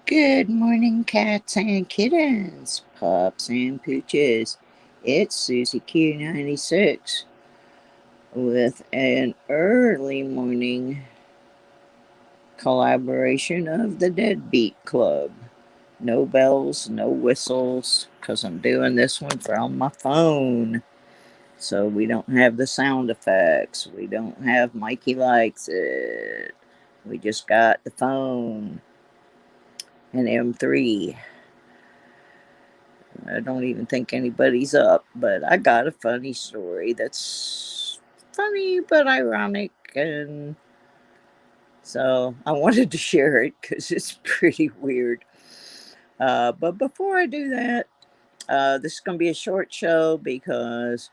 Good morning, cats and kittens, pups and pooches. It's Susie Q96 with an early morning collaboration of the Deadbeat Club. No bells, no whistles, because I'm doing this one from my phone. So we don't have the sound effects. We don't have Mikey Likes It. We just got the phone and M3. I don't even think anybody's up, but I got a funny story that's funny but ironic, and so I wanted to share it because it's pretty weird. But before I do that, this is going to be a short show because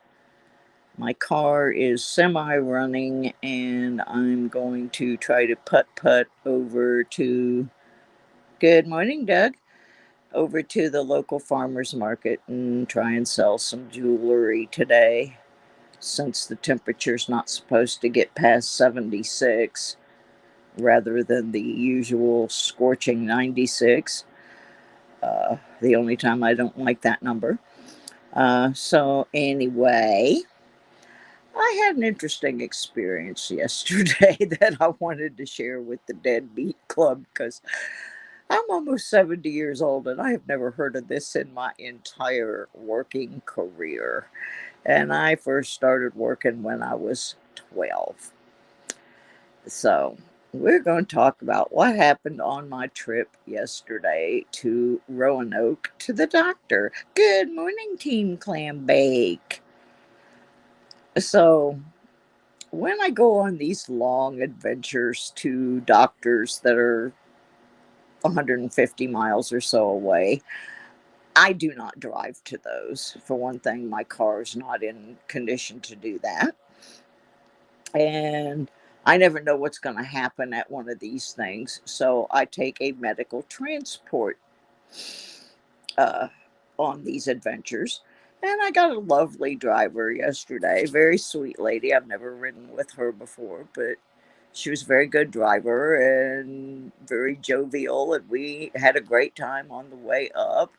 my car is semi running and I'm going to try to putt putt over to. Good morning, Doug. Over to the local farmer's market and try and sell some jewelry today. Since the temperature's not supposed to get past 76 rather than the usual scorching 96. The only time I don't like that number. So, anyway, I had an interesting experience yesterday that I wanted to share with the Deadbeat Club because I'm almost 70 years old and I have never heard of this in my entire working career. And I first started working when I was 12. So, we're going to talk about what happened on my trip yesterday to Roanoke to the doctor. Good morning, Team Clam Bake. So, when I go on these long adventures to doctors that are 150 miles or so away, I do not drive to those. For one thing, my car is not in condition to do that. And I never know what's going to happen at one of these things. So I take a medical transport uh, on these adventures. And I got a lovely driver yesterday, very sweet lady. I've never ridden with her before, but she was a very good driver and very jovial. And we had a great time on the way up.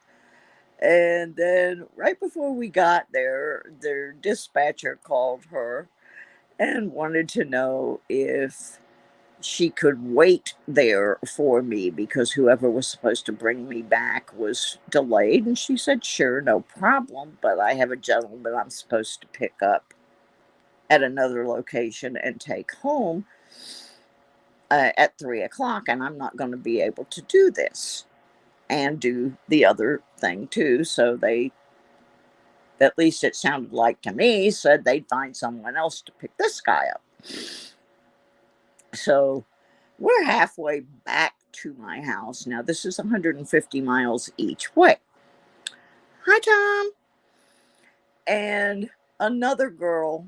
And then right before we got there, their dispatcher called her and wanted to know if she could wait there for me because whoever was supposed to bring me back was delayed. And she said, sure, no problem. But I have a gentleman I'm supposed to pick up at another location and take home at 3 o'clock, and I'm not going to be able to do this and do the other thing too. So they, at least it sounded like to me, said they'd find someone else to pick this guy up. So we're halfway back to my house. Now, this is 150 miles each way. Hi, Tom. And another girl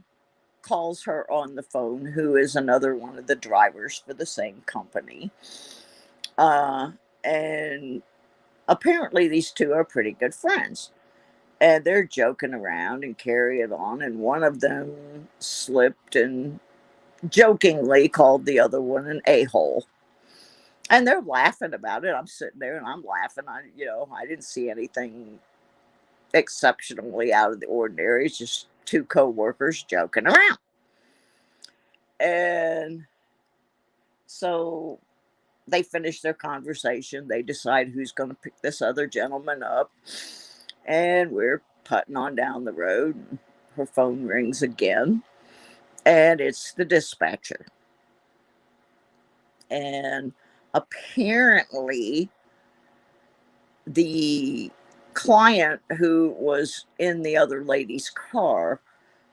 calls her on the phone, who is another one of the drivers for the same company. And apparently, these two are pretty good friends. And they're joking around and carrying on. And one of them slipped and jokingly called the other one an a-hole. And they're laughing about it. I'm sitting there and I'm laughing. I didn't see anything exceptionally out of the ordinary. It's just two coworkers joking around. And so they finish their conversation. They decide who's going to pick this other gentleman up. And we're putting on down the road. Her phone rings again. And it's the dispatcher. And apparently, the client who was in the other lady's car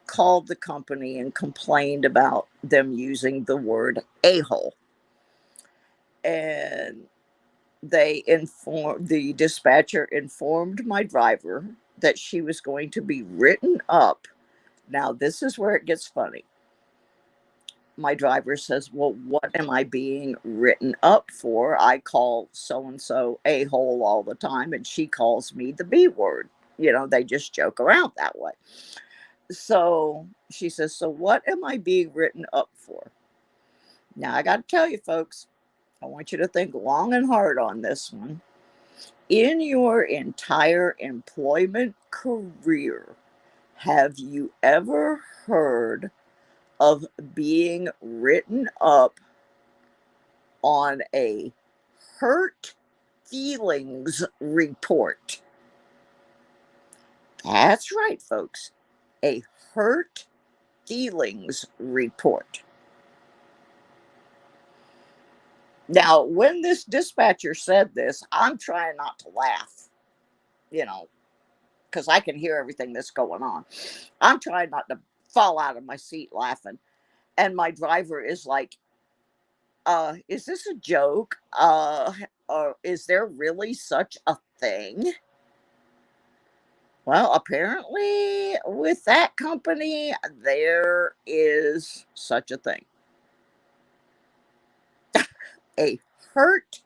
called the company and complained about them using the word a-hole. And the dispatcher informed my driver that she was going to be written up. Now, this is where it gets funny. My driver says, well, what am I being written up for? I call so and so a hole all the time, and she calls me the B word. They just joke around that way. So she says, so what am I being written up for? Now, I got to tell you, folks, I want you to think long and hard on this one. In your entire employment career, have you ever heard of being written up on a hurt feelings report? That's right, folks. A hurt feelings report. Now, when this dispatcher said this, I'm trying not to laugh, you know, because I can hear everything that's going on. I'm trying not to fall out of my seat laughing. And my driver is like, is this a joke? Or is there really such a thing? Well, apparently, with that company, there is such a thing. A hurt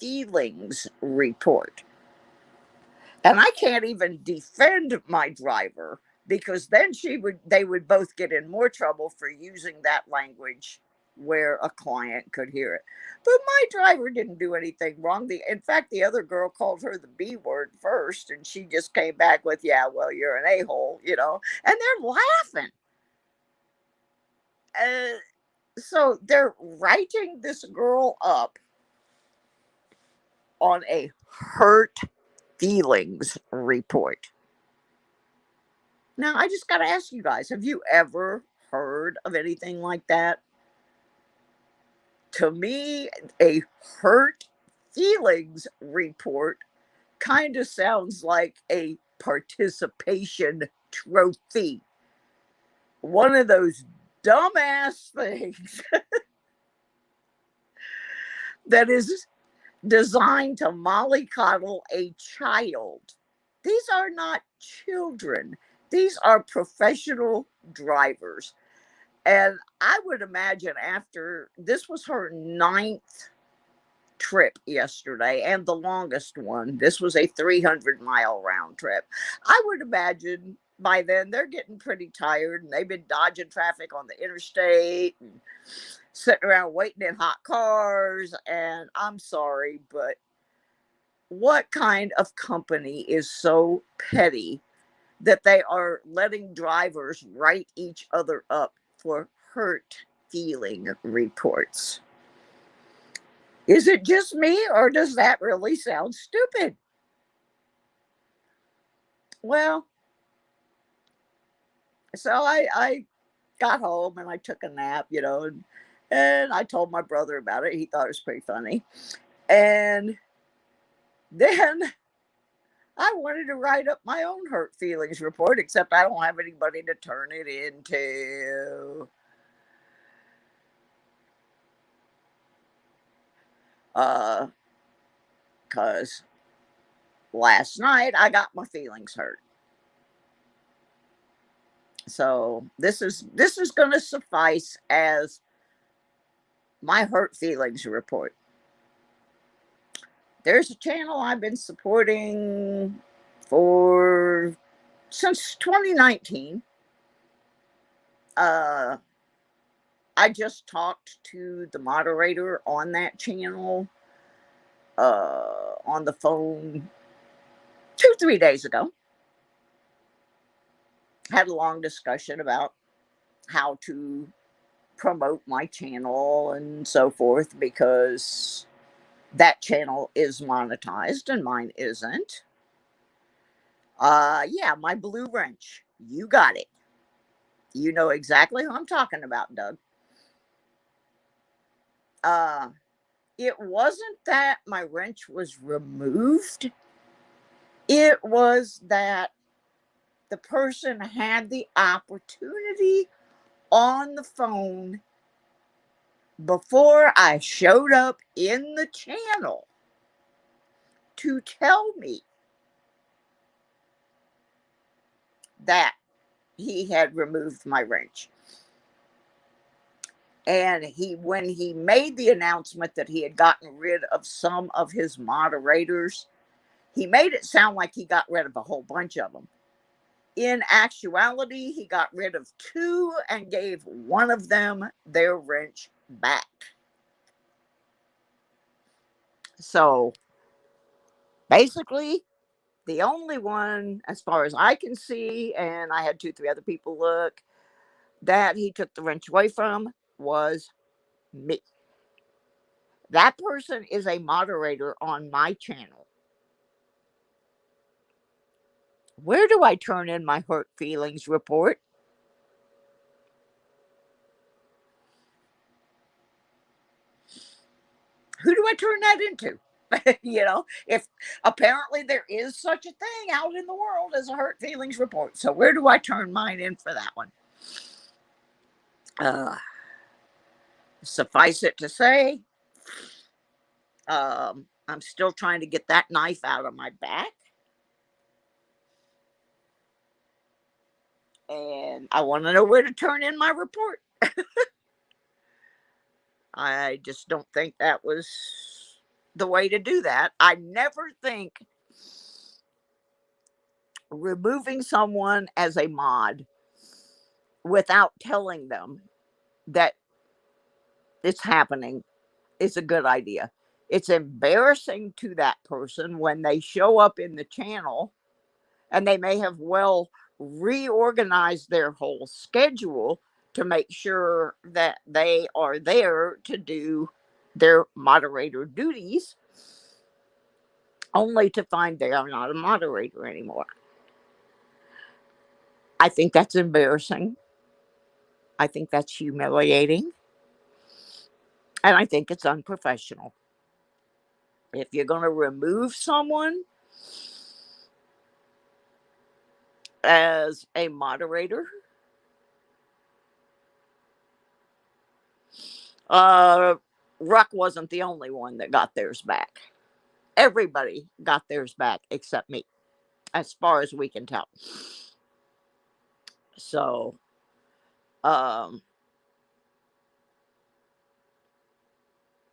feelings report. And I can't even defend my driver because then they would both get in more trouble for using that language where a client could hear it. But my driver didn't do anything wrong. In fact, the other girl called her the B word first, and she just came back with, "Yeah, well, you're an a-hole," and they're laughing. Uh, so they're writing this girl up on a hurt feelings report. Now, I just got to ask you guys, have you ever heard of anything like that? To me, a hurt feelings report kind of sounds like a participation trophy. One of those dumbass things that is designed to mollycoddle a child. These are not children, these are professional drivers. And I would imagine after this was her ninth trip yesterday and the longest one, this was a 300-mile round trip. I would imagine by then they're getting pretty tired and they've been dodging traffic on the interstate and sitting around waiting in hot cars. And I'm sorry, but what kind of company is so petty that they are letting drivers write each other up for hurt feeling reports? Is it just me, or does that really sound stupid? Well, so I got home and I took a nap, and I told my brother about it. He thought it was pretty funny. And then I wanted to write up my own hurt feelings report, except I don't have anybody to turn it into. Because last night I got my feelings hurt. So this is going to suffice as my hurt feelings report. There's a channel I've been supporting for since 2019. Uh, I just talked to the moderator on that channel on the phone 2, 3 days ago. Had a long discussion about how to promote my channel and so forth because that channel is monetized and mine isn't. Yeah, my blue wrench. You got it. You know exactly who I'm talking about, Doug. Uh, it wasn't that my wrench was removed. It was that the person had the opportunity on the phone before I showed up in the channel to tell me that he had removed my wrench. And when he made the announcement that he had gotten rid of some of his moderators, he made it sound like he got rid of a whole bunch of them. In actuality, he got rid of 2 and gave one of them their wrench back. So basically, the only one, as far as I can see, and I had two, three other people look, that he took the wrench away from was me. That person is a moderator on my channel. Where do I turn in my hurt feelings report? Who do I turn that into? If apparently there is such a thing out in the world as a hurt feelings report. So where do I turn mine in for that one? Uh, Suffice it to say, I'm still trying to get that knife out of my back. And I want to know where to turn in my report. I just don't think that was the way to do that. I never think removing someone as a mod without telling them that it's happening is a good idea. It's embarrassing to that person when they show up in the channel and they may have well reorganized their whole schedule to make sure that they are there to do their moderator duties, only to find they are not a moderator anymore. I think that's embarrassing. I think that's humiliating. And I think it's unprofessional. If you're going to remove someone as a moderator, uh, Ruck wasn't the only one that got theirs back. Everybody got theirs back except me, as far as we can tell. So, um,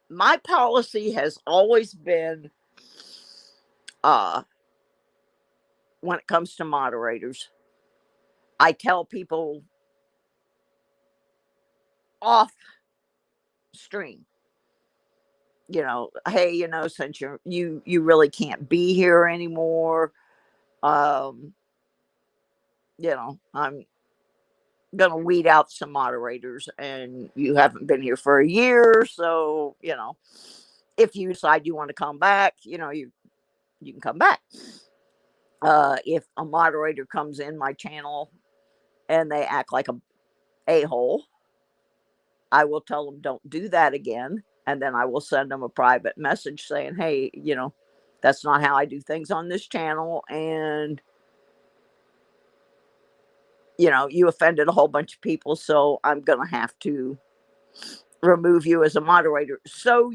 my policy has always been, uh, when it comes to moderators, I tell people off stream, hey, since you really can't be here anymore, um, I'm gonna weed out some moderators, and you haven't been here for a year, so if you decide you want to come back, you can come back. If a moderator comes in my channel and they act like a hole, I will tell them don't do that again, and then I will send them a private message saying, hey, that's not how I do things on this channel, and you offended a whole bunch of people, so I'm gonna have to remove you as a moderator. So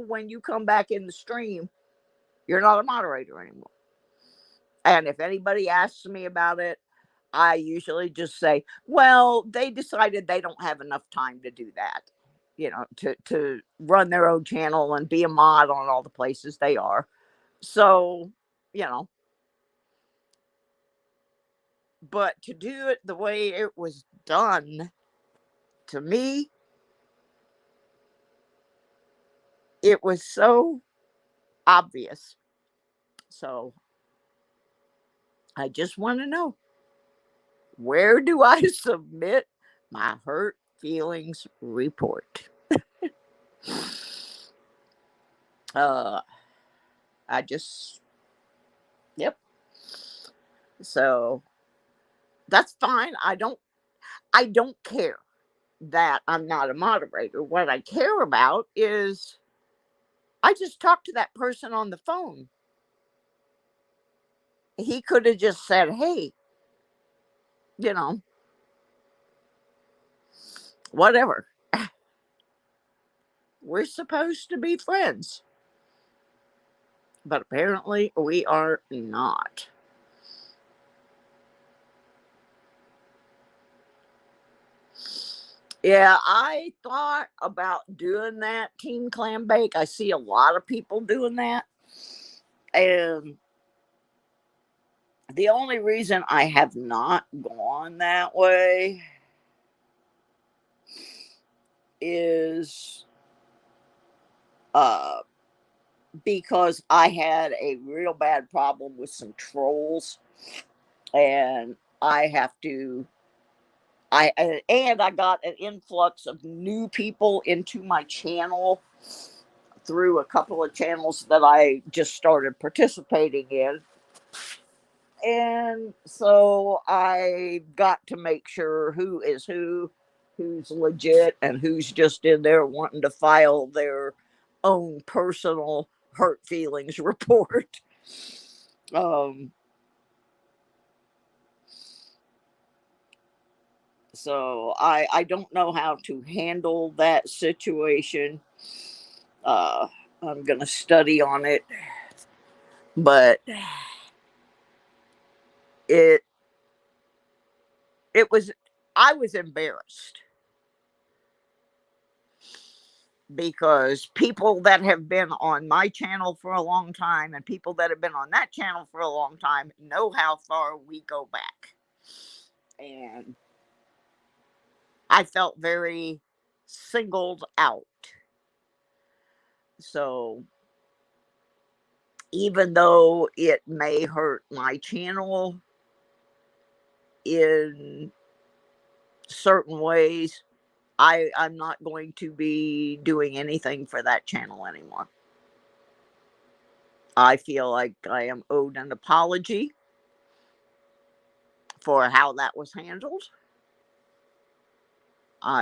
when you come back in the stream, you're not a moderator anymore. And if anybody asks me about it, I usually just say, well, they decided they don't have enough time to do that, to run their own channel and be a mod on all the places they are. So, you know, but to do it the way it was done, to me, it was so obvious. So I just want to know, where do I submit my hurt feelings report? Uh, I just, yep. So that's fine. I don't care that I'm not a moderator. What I care about is I just talked to that person on the phone. He could have just said, hey, you know, whatever. We're supposed to be friends. But apparently we are not. Yeah, I thought about doing that team clam bake. I see a lot of people doing that. And the only reason I have not gone that way is uh because I had a real bad problem with some trolls, and I have to. And I got an influx of new people into my channel through a couple of channels that I just started participating in. And so I got to make sure who is who, who's legit, and who's just in there wanting to file their own personal hurt feelings report. Um, so I don't know how to handle that situation. Uh, I'm gonna study on it, but it it was I was embarrassed because people that have been on my channel for a long time and people that have been on that channel for a long time know how far we go back. And I felt very singled out. So even though it may hurt my channel in certain ways, I'm not going to be doing anything for that channel anymore. I feel like I am owed an apology for how that was handled.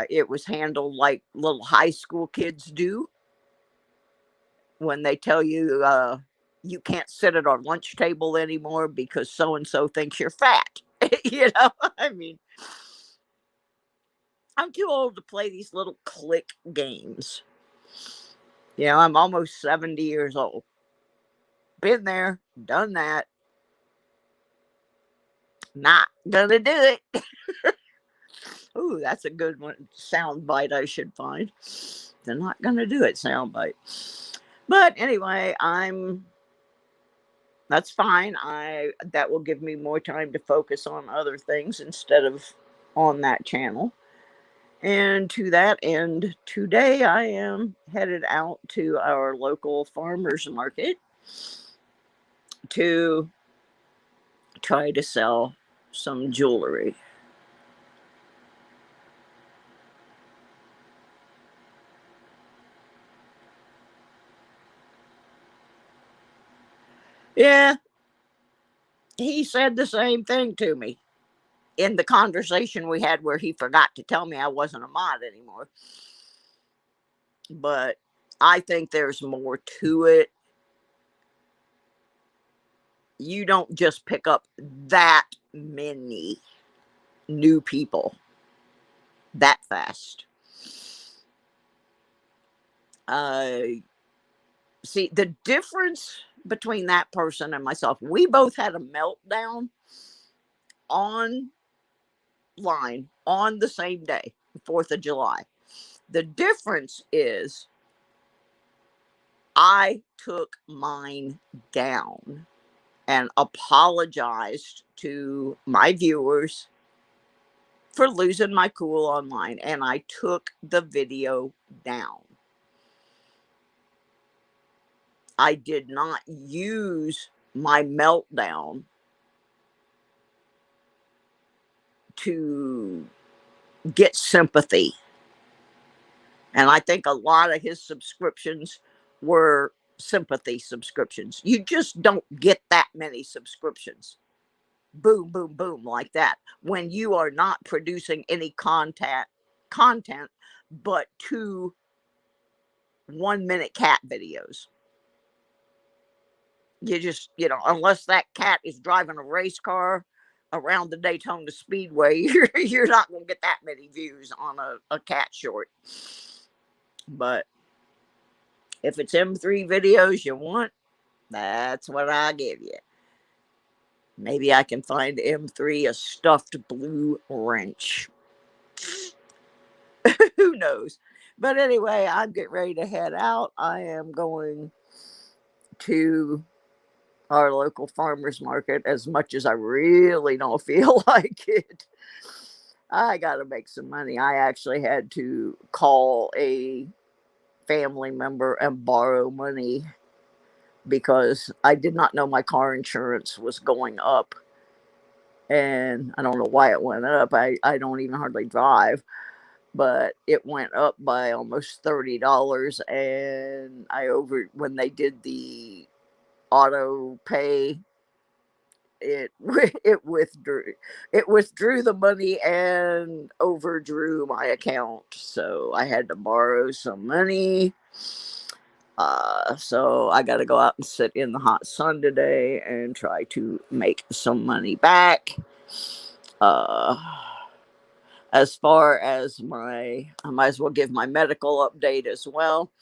It was handled like little high school kids do when they tell you you can't sit at our lunch table anymore because so and so thinks you're fat. You know, I mean, I'm too old to play these little click games. You know, I'm almost 70 years old. Been there, done that. Not gonna do it. Ooh, that's a good one. Sound bite I should find. They're not gonna do it. Sound bite. But anyway, that's fine. I That will give me more time to focus on other things instead of on that channel. And to that end, today I am headed out to our local farmers market to try to sell some jewelry. Yeah, he said the same thing to me in the conversation we had where he forgot to tell me I wasn't a mod anymore. But I think there's more to it. You don't just pick up that many new people that fast. Uh, See, the difference between that person and myself, we both had a meltdown online on the same day, the 4th of July. The difference is I took mine down and apologized to my viewers for losing my cool online, and I took the video down. I did not use my meltdown to get sympathy. And I think a lot of his subscriptions were sympathy subscriptions. You just don't get that many subscriptions. Boom, boom, boom, like that. When you are not producing any content but 2 1-minute cat videos. You just, unless that cat is driving a race car around the Daytona Speedway, you're not going to get that many views on a cat short. But if it's M3 videos you want, that's what I give you. Maybe I can find M3 a stuffed blue wrench. Who knows? But anyway, I'm getting ready to head out. I am going to our local farmers market as much as I really don't feel like it. I got to make some money. I actually had to call a family member and borrow money because I did not know my car insurance was going up. And I don't know why it went up. I don't even hardly drive, but it went up by almost $30. And when they did the auto pay, it it withdrew the money and overdrew my account, so I had to borrow some money. So I got to go out and sit in the hot sun today and try to make some money back. uh as far as I might as well give my medical update as well.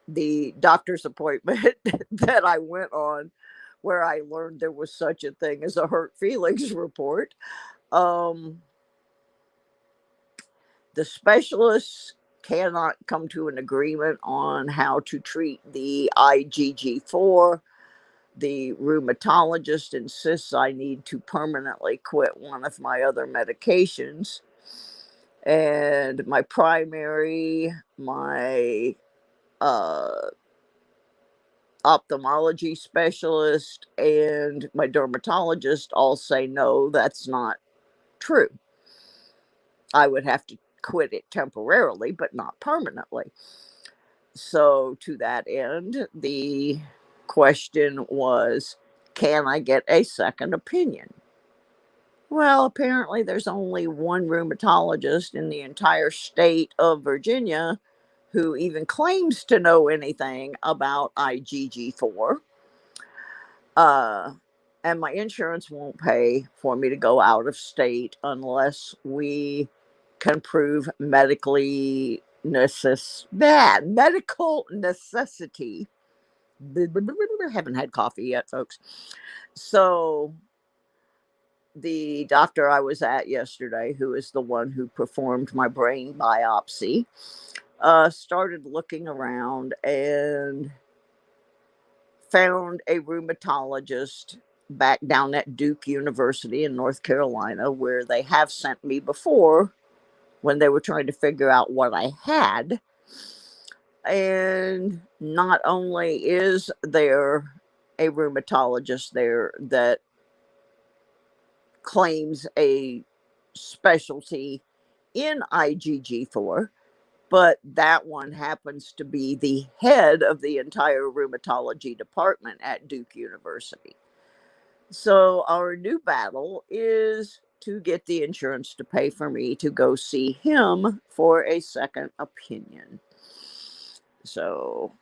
The doctor's appointment that I went on, where I learned there was such a thing as a hurt feelings report. Um, the specialists cannot come to an agreement on how to treat the IgG4. The rheumatologist insists I need to permanently quit one of my other medications. And my uh, ophthalmology specialist, and my dermatologist all say no, that's not true. I would have to quit it temporarily, but not permanently. So, to that end, the question was, can I get a second opinion? Well, apparently, there's only one rheumatologist in the entire state of Virginia who even claims to know anything about IgG4. Uh, and my insurance won't pay for me to go out of state unless we can prove medical necessity. Haven't had coffee yet, folks. So the doctor I was at yesterday, who is the one who performed my brain biopsy, started looking around and found a rheumatologist back down at Duke University in North Carolina, where they have sent me before when they were trying to figure out what I had. And not only is there a rheumatologist there that claims a specialty in IgG4, but that one happens to be the head of the entire rheumatology department at Duke University. So our new battle is to get the insurance to pay for me to go see him for a second opinion. So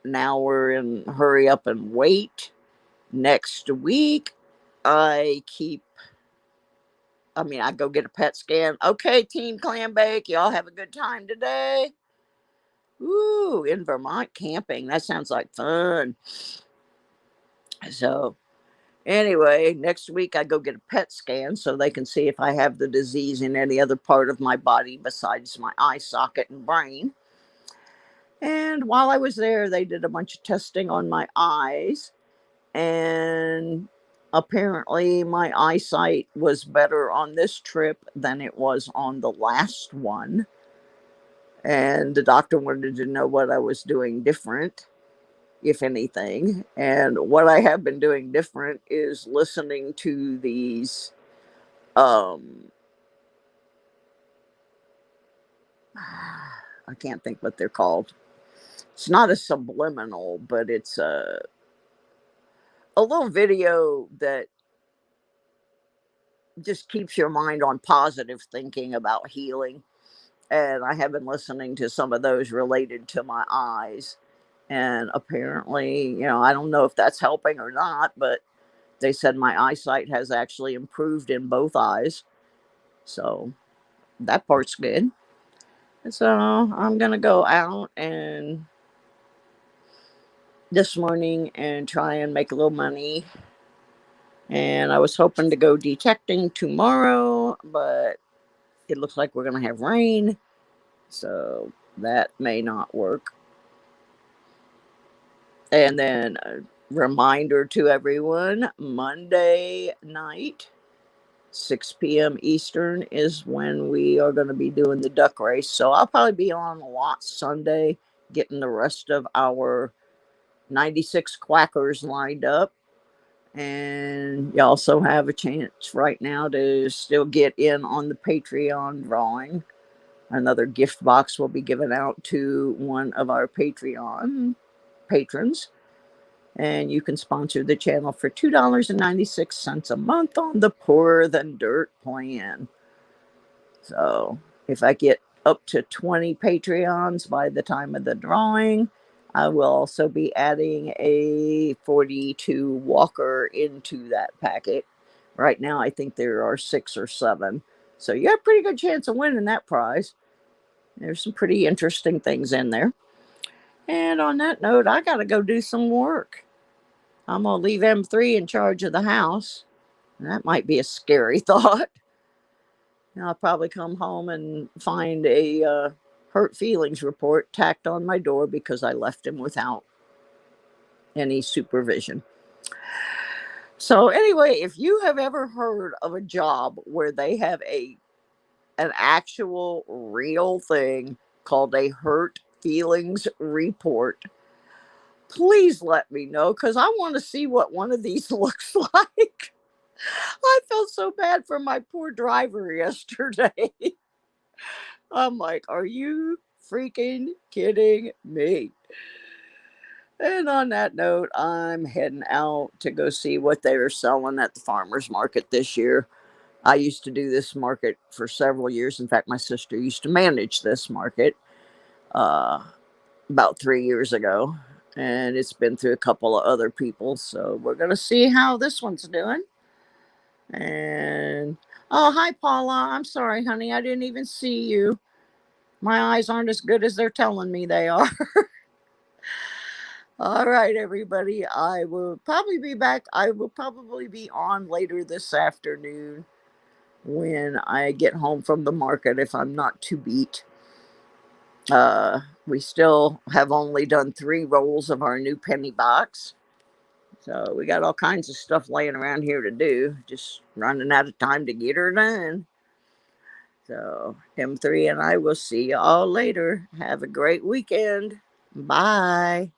now we're in hurry up and wait. Next week, I go get a PET scan. Okay, Team Clambake, y'all have a good time today. Ooh, in Vermont camping. That sounds like fun. So, anyway, next week I go get a PET scan so they can see if I have the disease in any other part of my body besides my eye socket and brain. And while I was there, they did a bunch of testing on my eyes. And apparently, my eyesight was better on this trip than it was on the last one. And the doctor wanted to know what I was doing different, if anything. And what I have been doing different is listening to these I can't think what they're called. It's not a subliminal, but it's a little video that just keeps your mind on positive thinking about healing. And I have been listening to some of those related to my eyes. And apparently, I don't know if that's helping or not, but they said my eyesight has actually improved in both eyes. So that part's good. So I'm going to go out and this morning and try and make a little money. And I was hoping to go detecting tomorrow, but it looks like we're going to have rain. So that may not work. And then a reminder to everyone, Monday night, 6 p.m. Eastern is when we are going to be doing the duck race. So I'll probably be on a lot Sunday, getting the rest of our 96 quackers lined up. And you also have a chance right now to still get in on the Patreon drawing. Another gift box will be given out to one of our Patreon patrons. And you can sponsor the channel for $2.96 a month on the Poorer Than Dirt plan. So if I get up to 20 Patreons by the time of the drawing, I will also be adding a 42 Walker into that packet. Right now, I think there are 6 or 7. So you have a pretty good chance of winning that prize. There's some pretty interesting things in there. And on that note, I got to go do some work. I'm going to leave M3 in charge of the house. That might be a scary thought. I'll probably come home and find a hurt feelings report tacked on my door because I left him without any supervision. So anyway, if you have ever heard of a job where they have an actual real thing called a hurt feelings report, please let me know because I want to see what one of these looks like. I felt so bad for my poor driver yesterday. I'm like, are you freaking kidding me? And on that note, I'm heading out to go see what they are selling at the farmer's market this year. I used to do this market for several years. In fact, my sister used to manage this market uh, about 3 years ago. And it's been through a couple of other people. So we're going to see how this one's doing. And oh, hi, Paula. I'm sorry, honey. I didn't even see you. My eyes aren't as good as they're telling me they are. All right, everybody. I will probably be back. I will probably be on later this afternoon when I get home from the market if I'm not too beat. We still have only done 3 rolls of our new penny box. So we got all kinds of stuff laying around here to do. Just running out of time to get her done. So M3 and I will see you all later. Have a great weekend. Bye.